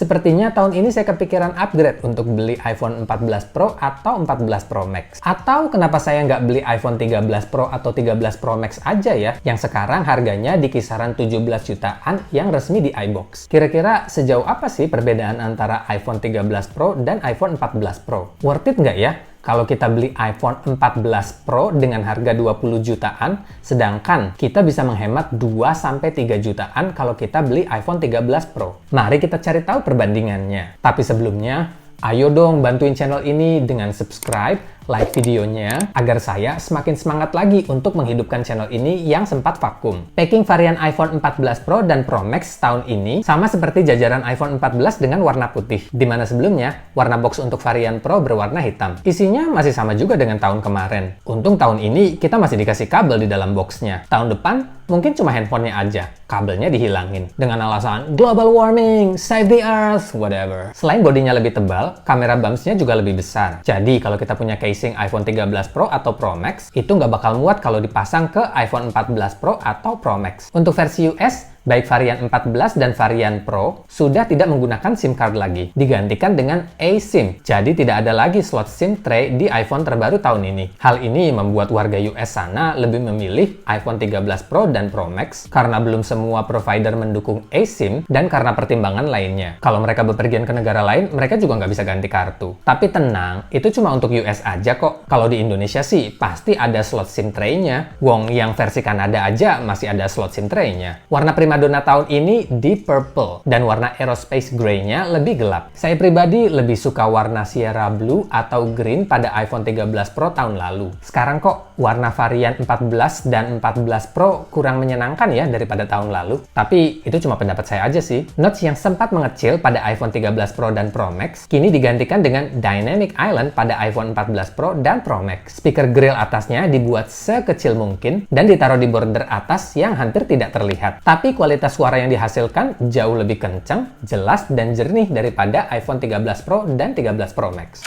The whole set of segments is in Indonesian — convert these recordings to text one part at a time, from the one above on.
Sepertinya tahun ini saya kepikiran upgrade untuk beli iPhone 14 Pro atau 14 Pro Max. Atau kenapa saya nggak beli iPhone 13 Pro atau 13 Pro Max aja ya, yang sekarang harganya di kisaran 17 jutaan yang resmi di iBox. Kira-kira sejauh apa sih perbedaan antara iPhone 13 Pro dan iPhone 14 Pro? Worth it nggak ya? Kalau kita beli iPhone 14 Pro dengan harga 20 jutaan, sedangkan kita bisa menghemat 2-3 jutaan kalau kita beli iPhone 13 Pro. Mari kita cari tahu perbandingannya. Tapi sebelumnya, ayo dong bantuin channel ini dengan subscribe, like videonya, agar saya semakin semangat lagi untuk menghidupkan channel ini yang sempat vakum. Packing varian iPhone 14 Pro dan Pro Max tahun ini sama seperti jajaran iPhone 14 dengan warna putih, di mana sebelumnya warna box untuk varian Pro berwarna hitam. Isinya masih sama juga dengan tahun kemarin. Untung tahun ini kita masih dikasih kabel di dalam boxnya. Tahun depan mungkin cuma handphonenya aja, kabelnya dihilangin dengan alasan global warming, save the earth, whatever. Selain bodinya lebih tebal, kamera bumps-nya juga lebih besar. Jadi kalau kita punya casing iPhone 13 Pro atau Pro Max, itu nggak bakal muat kalau dipasang ke iPhone 14 Pro atau Pro Max. Untuk versi US, baik varian 14 dan varian Pro sudah tidak menggunakan SIM card lagi, digantikan dengan eSIM. Jadi tidak ada lagi slot SIM tray di iPhone terbaru tahun ini. Hal ini membuat warga US sana lebih memilih iPhone 13 Pro dan Pro Max karena belum semua provider mendukung eSIM dan karena pertimbangan lainnya. Kalau mereka bepergian ke negara lain, mereka juga nggak bisa ganti kartu. Tapi tenang, itu cuma untuk US aja kok. Kalau di Indonesia sih pasti ada slot SIM tray-nya. Wong yang versi Kanada aja masih ada slot SIM tray-nya. Warna primadona tahun ini deep purple dan warna aerospace gray-nya lebih gelap. Saya pribadi lebih suka warna Sierra Blue atau green pada iPhone 13 Pro tahun lalu. Sekarang kok warna varian 14 dan 14 Pro kurang menyenangkan ya daripada tahun lalu. Tapi itu cuma pendapat saya aja sih. Notch yang sempat mengecil pada iPhone 13 Pro dan Pro Max kini digantikan dengan Dynamic Island pada iPhone 14 Pro dan Pro Max. Speaker grill atasnya dibuat sekecil mungkin dan ditaruh di border atas yang hampir tidak terlihat. Tapi kualitas suara yang dihasilkan jauh lebih kencang, jelas, dan jernih daripada iPhone 13 Pro dan 13 Pro Max.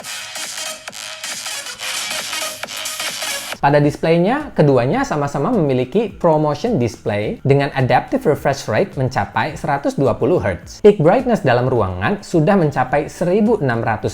Pada displaynya, keduanya sama-sama memiliki ProMotion Display dengan adaptive refresh rate mencapai 120 Hz. Peak brightness dalam ruangan sudah mencapai 1600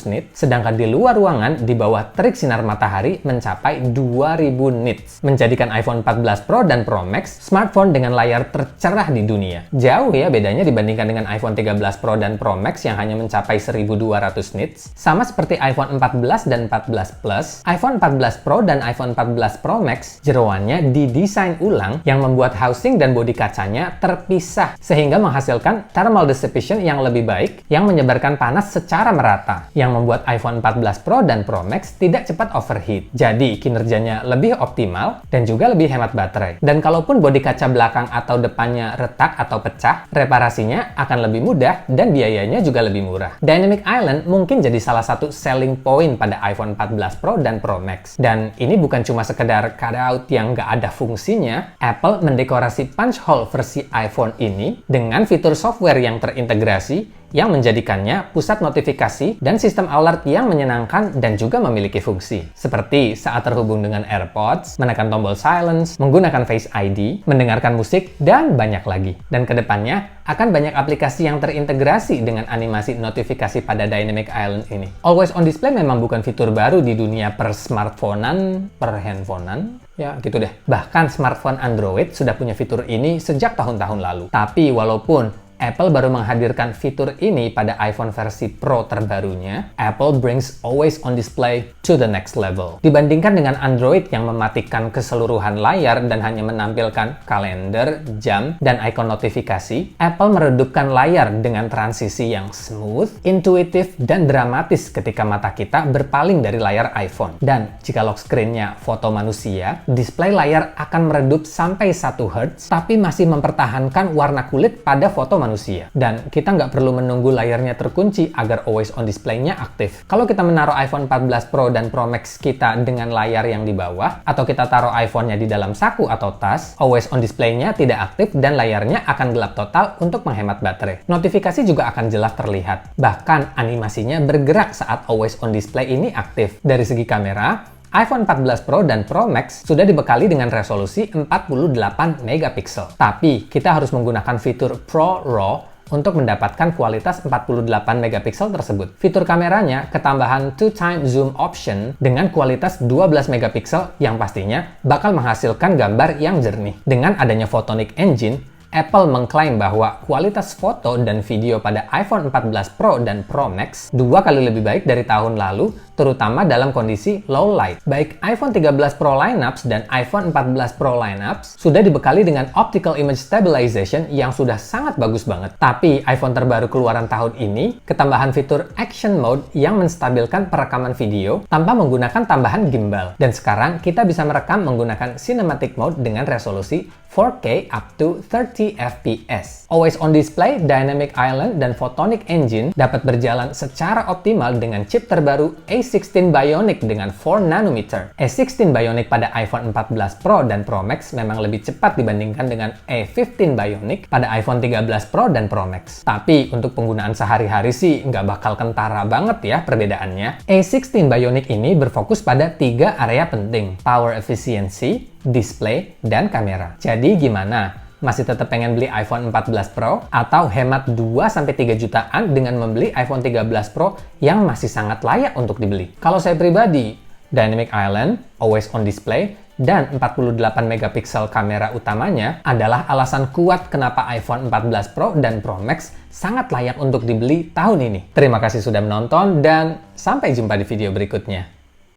nit, sedangkan di luar ruangan di bawah terik sinar matahari mencapai 2000 nits, menjadikan iPhone 14 Pro dan Pro Max smartphone dengan layar tercerah di dunia. Jauh ya bedanya dibandingkan dengan iPhone 13 Pro dan Pro Max yang hanya mencapai 1200 nits. Sama seperti iPhone 14 dan 14 Plus, iPhone 14 Pro dan iPhone 14 Pro Max jeroannya didesain ulang yang membuat housing dan bodi kacanya terpisah sehingga menghasilkan thermal dissipation yang lebih baik yang menyebarkan panas secara merata yang membuat iPhone 14 Pro dan Pro Max tidak cepat overheat. Jadi kinerjanya lebih optimal dan juga lebih hemat baterai. Dan kalaupun bodi kaca belakang atau depannya retak atau pecah, reparasinya akan lebih mudah dan biayanya juga lebih murah. Dynamic Island mungkin jadi salah satu selling point pada iPhone 14 Pro dan Pro Max. Dan ini bukan cuma sekedar cutout yang nggak ada fungsinya, Apple mendekorasi punch hole versi iPhone ini dengan fitur software yang terintegrasi yang menjadikannya pusat notifikasi dan sistem alert yang menyenangkan dan juga memiliki fungsi. Seperti saat terhubung dengan AirPods, menekan tombol silence, menggunakan Face ID, mendengarkan musik, dan banyak lagi. Dan kedepannya akan banyak aplikasi yang terintegrasi dengan animasi notifikasi pada Dynamic Island ini. Always on display memang bukan fitur baru di dunia per-smartphonean, per-handphonean, ya gitu deh. Bahkan smartphone Android sudah punya fitur ini sejak tahun-tahun lalu. Tapi walaupun Apple baru menghadirkan fitur ini pada iPhone versi Pro terbarunya, Apple brings always on display to the next level. Dibandingkan dengan Android yang mematikan keseluruhan layar dan hanya menampilkan kalender, jam, dan ikon notifikasi, Apple meredupkan layar dengan transisi yang smooth, intuitif, dan dramatis ketika mata kita berpaling dari layar iPhone. Dan jika lock screen-nya foto manusia, display layar akan meredup sampai 1 Hz, tapi masih mempertahankan warna kulit pada foto manusia. Dan kita nggak perlu menunggu layarnya terkunci agar always on display-nya aktif. Kalau kita menaruh iPhone 14 Pro dan Pro Max kita dengan layar yang di bawah, atau kita taruh iPhone-nya di dalam saku atau tas, always on display-nya tidak aktif dan layarnya akan gelap total untuk menghemat baterai. Notifikasi juga akan jelas terlihat. Bahkan animasinya bergerak saat always on display ini aktif. Dari segi kamera, iPhone 14 Pro dan Pro Max sudah dibekali dengan resolusi 48 megapiksel. Tapi kita harus menggunakan fitur Pro RAW untuk mendapatkan kualitas 48 megapiksel tersebut. Fitur kameranya ketambahan 2x zoom option dengan kualitas 12 megapiksel yang pastinya bakal menghasilkan gambar yang jernih. Dengan adanya Photonic Engine, Apple mengklaim bahwa kualitas foto dan video pada iPhone 14 Pro dan Pro Max 2 kali lebih baik dari tahun lalu, terutama dalam kondisi low light. Baik iPhone 13 Pro lineups dan iPhone 14 Pro lineups sudah dibekali dengan Optical Image Stabilization yang sudah sangat bagus banget. Tapi iPhone terbaru keluaran tahun ini ketambahan fitur Action Mode yang menstabilkan perekaman video tanpa menggunakan tambahan gimbal. Dan sekarang kita bisa merekam menggunakan Cinematic Mode dengan resolusi 4K up to 30 fps. Always on display, Dynamic Island dan Photonic Engine dapat berjalan secara optimal dengan chip terbaru A16 Bionic dengan 4 nanometer. A16 Bionic pada iPhone 14 Pro dan Pro Max memang lebih cepat dibandingkan dengan A15 Bionic pada iPhone 13 Pro dan Pro Max. Tapi untuk penggunaan sehari-hari sih nggak bakal kentara banget ya perbedaannya. A16 Bionic ini berfokus pada 3 area penting: power efficiency, display, dan kamera. Jadi gimana? Masih tetap pengen beli iPhone 14 Pro atau hemat 2-3 jutaan dengan membeli iPhone 13 Pro yang masih sangat layak untuk dibeli? Kalau saya pribadi, Dynamic Island, Always on Display, dan 48 megapiksel kamera utamanya adalah alasan kuat kenapa iPhone 14 Pro dan Pro Max sangat layak untuk dibeli tahun ini. Terima kasih sudah menonton dan sampai jumpa di video berikutnya.